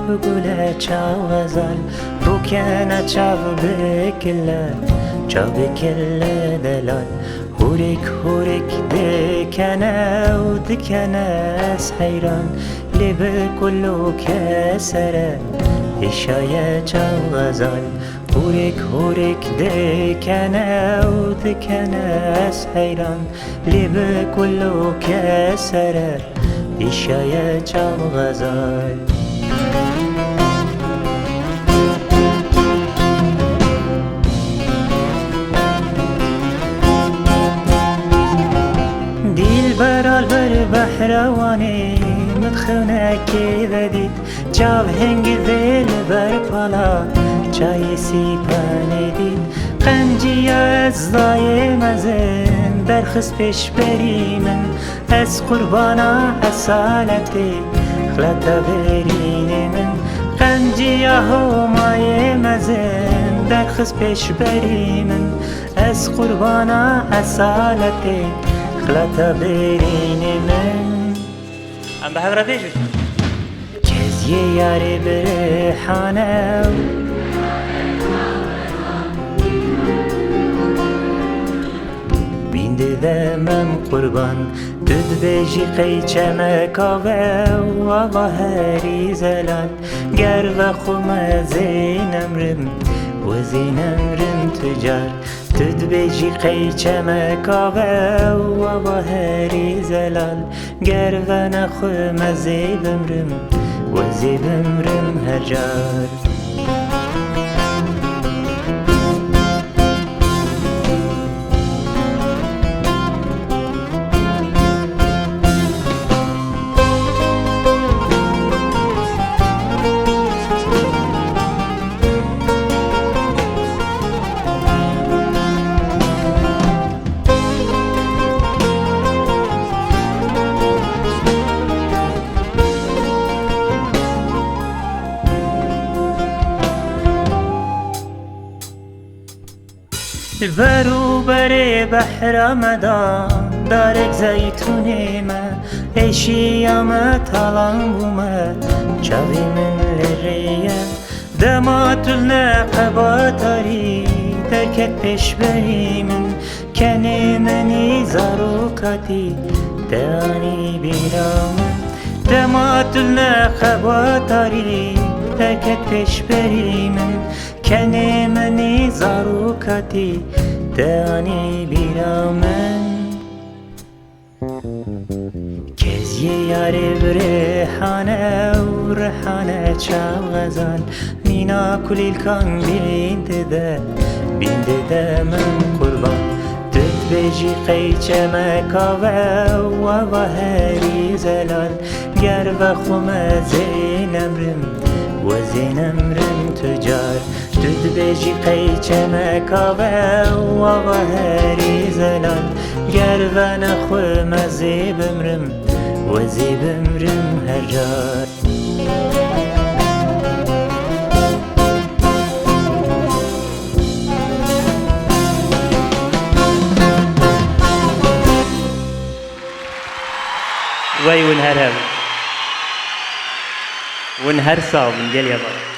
بگله چاو غزال رو کنه چاو بکله چاو بکله دلال هورک دکنه و دکنه از حیران لب کلو کسره اشای چاو غزال هورک دکنه و دکنه از حیران لب کلو کسره اشای چاو غزال برال بر بحروانی مدخونه که ودید چاو هنگی ویل بر پالا چای سیپانه دید قنجی از لای مزن درخص پیش بری من از قربانا حسالتی خلطه برین من قنجی همای مزن درخص پیش بری من از قربانا حسالتی خلطه برین من ام به هفره پیشش جزیه یاری برحانه بینده دمم قربان دود بیجی قیچه مکاوه و آوا هری زلال گر و خومه زینم رم و زینم رم تجار دود بیجی قیچه مکاوه و آوا هری زلال گر و نخومه زیبم رم و زیبم رم هر جار برو بر بحر مدان دارک زیتونی ما اشیام تلان بومد چاوی من لریه دمات النقباتاری درکت پیش بری من کنی منی زاروکاتی دانی بیرام دمات النقباتاری درکت پیش بری من کنی منی زاروکاتی دانی بیرامن کزی یاری برحانه و رحانه چاو غزال مینا کلیل کان بینده من قربان دود بیجی قیچه مکاوه و آوا هری زلال گر و خومه زینم رم و زینم رم تجار دود بیجی قیچه مکاوه و آوا هری زلال گر و نخومه زیبم رم و زیبم رم هر جار وي ونهار هاوي ونهار صعب نقال يا بابا